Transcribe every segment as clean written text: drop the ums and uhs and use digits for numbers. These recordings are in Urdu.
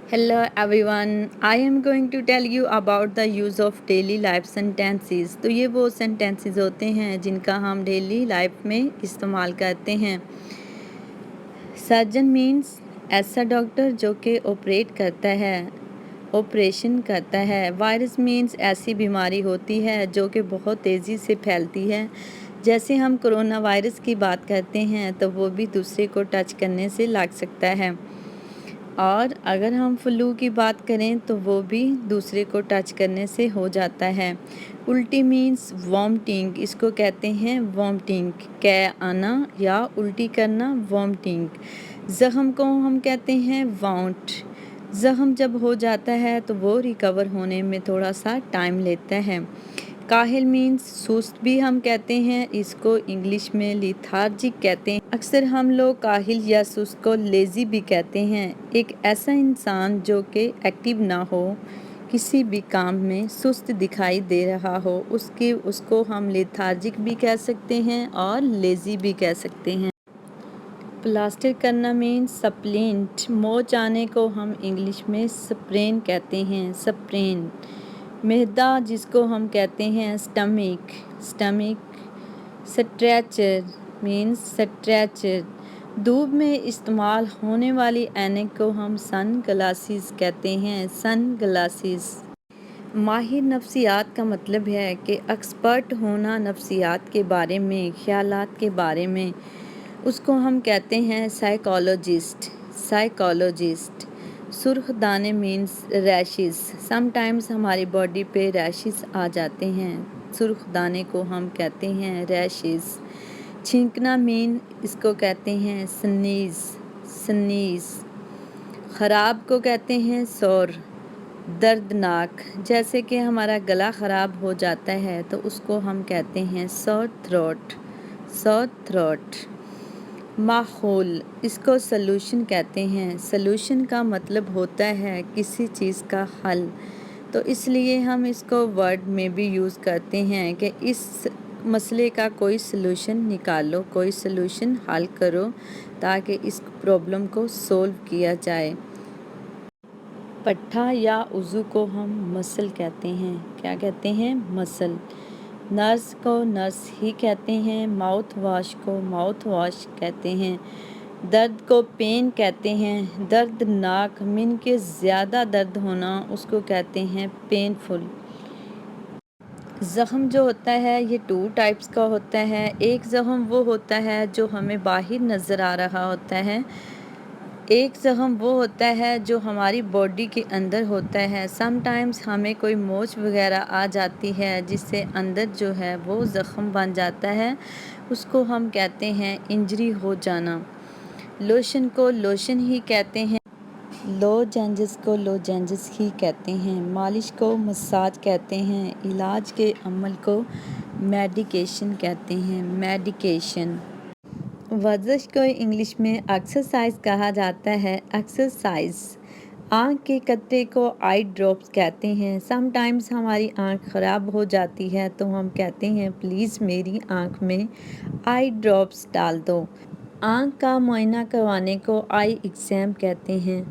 Hello everyone, I am going to tell you about the use of daily life sentences. تو یہ وہ sentences ہوتے ہیں جن کا ہم ڈیلی لائف میں استعمال کرتے ہیں. سرجن مینس ایسا ڈاکٹر جو کہ آپریشن کرتا ہے. وائرس مینس ایسی بیماری ہوتی ہے جو کہ بہت تیزی سے پھیلتی ہے. جیسے ہم کرونا وائرس کی بات کرتے ہیں تو وہ بھی دوسرے کو ٹچ کرنے سے لگ سکتا ہے. اور اگر ہم فلو کی بات کریں تو وہ بھی دوسرے کو ٹچ کرنے سے ہو جاتا ہے. الٹی مینس وامٹنگ، اس کو کہتے ہیں وامٹنگ، کہہ آنا یا الٹی کرنا، وامٹنگ. زخم کو ہم کہتے ہیں وانٹ. زخم جب ہو جاتا ہے تو وہ ریکور ہونے میں تھوڑا سا ٹائم لیتا ہے. کاہل مینس سست بھی ہم کہتے ہیں، اس کو انگلش میں لیتھارجک کہتے ہیں. اکثر ہم لوگ کاہل یا سست کو لیزی بھی کہتے ہیں. ایک ایسا انسان جو کہ ایکٹیو نہ ہو، کسی بھی کام میں سست دکھائی دے رہا ہو، اس کو ہم لیتھارجک بھی کہہ سکتے ہیں اور لیزی بھی کہہ سکتے ہیں. پلاسٹر کرنا مینس سپلینٹ. موچ آنے کو ہم انگلش میں سپرین کہتے ہیں، سپرین. معدہ جس کو ہم کہتے ہیں stomach, stomach. Stretcher means stretcher. دھوپ میں استعمال ہونے والی اینک کو ہم سن گلاسز کہتے ہیں، سن گلاسز. ماہر نفسیات کا مطلب ہے کہ ایکسپرٹ ہونا نفسیات کے بارے میں، خیالات کے بارے میں. اس کو ہم کہتے ہیں سائیکالوجسٹ، سائیکالوجسٹ. سرخ دانے مینس ریشز. سم ٹائمز ہماری باڈی پہ ریشز آ جاتے ہیں، سرخ دانے کو ہم کہتے ہیں ریشز. چھینکنا مین اس کو کہتے ہیں سنیز، سنیز. خراب کو کہتے ہیں سور. دردناک، جیسے کہ ہمارا گلا خراب ہو جاتا ہے تو اس کو ہم کہتے ہیں سور تھروٹ، سور تھروٹ. ماحول، اس کو سلوشن کہتے ہیں. سلوشن کا مطلب ہوتا ہے کسی چیز کا حل، تو اس لیے ہم اس کو ورڈ میں بھی یوز کرتے ہیں کہ اس مسئلے کا کوئی سلوشن نکالو، کوئی سلوشن حل کرو تاکہ اس پرابلم کو سولو کیا جائے. پٹھا یا عضو کو ہم مسل کہتے ہیں. کیا کہتے ہیں؟ مسل. نرس کو نرس ہی کہتے ہیں. ماؤتھ واش کو ماؤتھ واش کہتے ہیں. درد کو پین کہتے ہیں. دردناک من کے زیادہ درد ہونا، اس کو کہتے ہیں پینفل. زخم جو ہوتا ہے یہ 2 ٹائپس کا ہوتا ہے. ایک زخم وہ ہوتا ہے جو ہمیں باہر نظر آ رہا ہوتا ہے. ایک زخم وہ ہوتا ہے جو ہماری باڈی کے اندر ہوتا ہے. سم ٹائمز ہمیں کوئی موچ وغیرہ آ جاتی ہے جس سے اندر جو ہے وہ زخم بن جاتا ہے، اس کو ہم کہتے ہیں انجری ہو جانا. لوشن کو لوشن ہی کہتے ہیں. لوجنجس کو لوجنجس ہی کہتے ہیں. مالش کو مساج کہتے ہیں. علاج کے عمل کو میڈیکیشن کہتے ہیں، میڈیکیشن. ورزش کو انگلش میں ایکسرسائز کہا جاتا ہے، ایکسرسائز. آنکھ کے قطرے کو آئی ڈراپس کہتے ہیں. سم ٹائمز ہماری آنکھ خراب ہو جاتی ہے تو ہم کہتے ہیں پلیز میری آنکھ میں آئی ڈراپس ڈال دو. آنکھ کا معائنہ کروانے کو آئی ایگزام کہتے ہیں.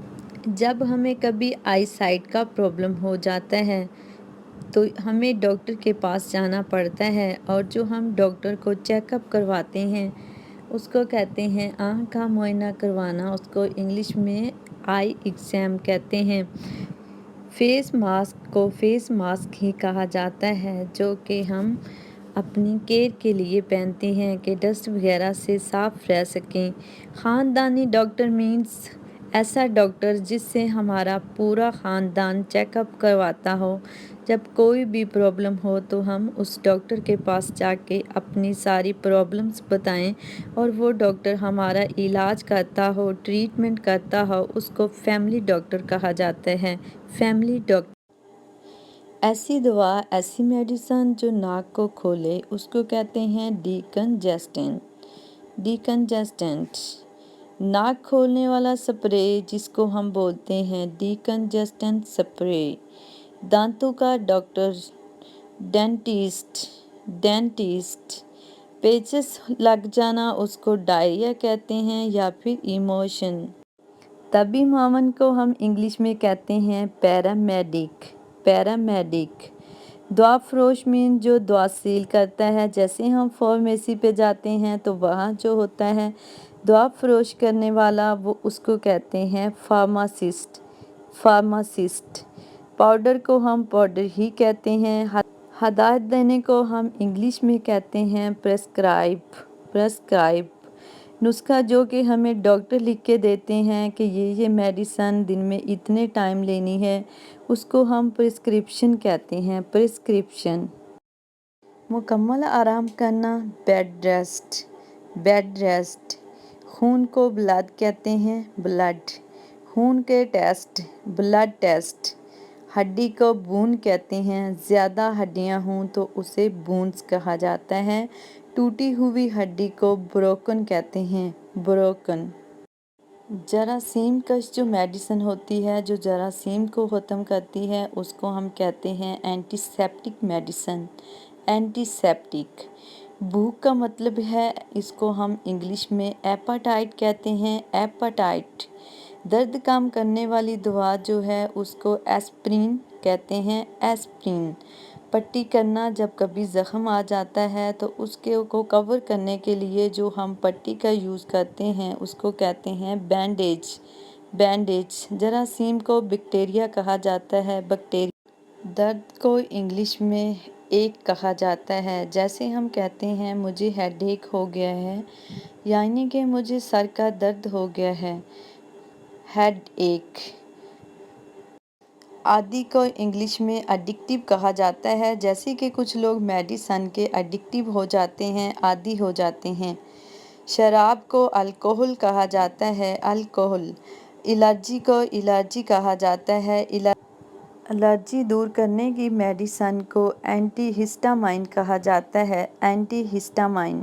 جب ہمیں کبھی آئی سائٹ کا پرابلم ہو جاتا ہے تو ہمیں ڈاکٹر کے پاس جانا پڑتا ہے، اور جو ہم ڈاکٹر کو چیک اپ کرواتے ہیں اس کو کہتے ہیں آنکھ کا معائنہ کروانا، اس کو انگلش میں آئی ایگزام کہتے ہیں. فیس ماسک کو فیس ماسک ہی کہا جاتا ہے، جو کہ ہم اپنی کیئر کے لیے پہنتے ہیں کہ ڈسٹ وغیرہ سے صاف رہ سکیں. خاندانی ڈاکٹر مینس ایسا ڈاکٹر جس سے ہمارا پورا خاندان چیک اپ کرواتا ہو. جب کوئی بھی پرابلم ہو تو ہم اس ڈاکٹر کے پاس جا کے اپنی ساری پرابلمس بتائیں اور وہ ڈاکٹر ہمارا علاج کرتا ہو، ٹریٹمنٹ کرتا ہو، اس کو فیملی ڈاکٹر کہا جاتا ہے، فیملی ڈاکٹر. ایسی دوا، ایسی میڈیسن جو ناک کو کھولے اس کو کہتے ہیں ڈیکنجسٹنٹ، ڈیکنجسٹنٹ. ناک کھولنے والا سپرے جس کو ہم بولتے ہیں ڈیکنجسٹنٹ سپرے. دانتوں کا ڈاکٹر، ڈینٹسٹ، ڈینٹسٹ. پیچس لگ جانا اس کو ڈائریا کہتے ہیں یا پھر ایموشن. طبی معاون کو ہم انگلش میں کہتے ہیں پیرامیڈک، پیرامیڈک۔ دوا فروش مین جو دوا سیل کرتا ہے، جیسے ہم فارمیسی پہ جاتے ہیں تو وہاں جو ہوتا ہے دوا فروش کرنے والا، وہ اس کو کہتے ہیں فارماسسٹ، فارماسسٹ۔ پاؤڈر کو ہم پاؤڈر ہی کہتے ہیں۔ ہدایت دینے کو ہم انگلش میں کہتے ہیں پرسکرائب، پرسکرائب۔ نسخہ جو کہ ہمیں ڈاکٹر لکھ کے دیتے ہیں کہ یہ میڈیسن دن میں اتنے ٹائم لینی ہے، اس کو ہم پرسکرپشن کہتے ہیں، پرسکرپشن۔ مکمل آرام کرنا، بیڈ ریسٹ، بیڈ ریسٹ۔ خون کو بلڈ کہتے ہیں، بلڈ۔ خون کے ٹیسٹ، بلڈ ٹیسٹ۔ ہڈی کو بون کہتے ہیں، زیادہ ہڈیاں ہوں تو اسے بونز کہا جاتا ہے۔ ٹوٹی ہوئی ہڈی کو بروکن کہتے ہیں، بروکن۔ جراثیم کش جو میڈیسن ہوتی ہے، جو جراثیم کو ختم کرتی ہے، اس کو ہم کہتے ہیں antiseptic medicine, antiseptic. بھوک کا مطلب ہے، اس کو ہم انگلش میں ایپاٹائٹ کہتے ہیں، ایپاٹائٹ۔ درد کم کرنے والی دوا جو ہے اس کو ایسپرین کہتے ہیں، ایسپرین۔ پٹی کرنا، جب کبھی زخم آ جاتا ہے تو اس کو کور کرنے کے لیے جو ہم پٹی کا یوز کرتے ہیں اس کو کہتے ہیں بینڈیج، بینڈیج۔ جراثیم کو بیکٹیریا کہا جاتا ہے، بیکٹیریا۔ درد کو انگلش میں ایک کہا جاتا ہے، جیسے ہم کہتے ہیں مجھے ہیڈ ایک ہو گیا ہے، یعنی کہ مجھے سر کا درد ہو گیا ہے، ہیڈ ایک۔ عادی کو انگلش میں ایڈکٹیو کہا جاتا ہے، جیسے کہ کچھ لوگ میڈیسن کے ایڈکٹیو ہو جاتے ہیں، عادی ہو جاتے ہیں۔ شراب کو الکحل کہا جاتا ہے، الکحل۔ الرجی کو الرجی کہا جاتا ہے، الرجی دور کرنے کی میڈیسن کو اینٹی ہسٹامائن کہا جاتا ہے، اینٹی ہسٹامائن۔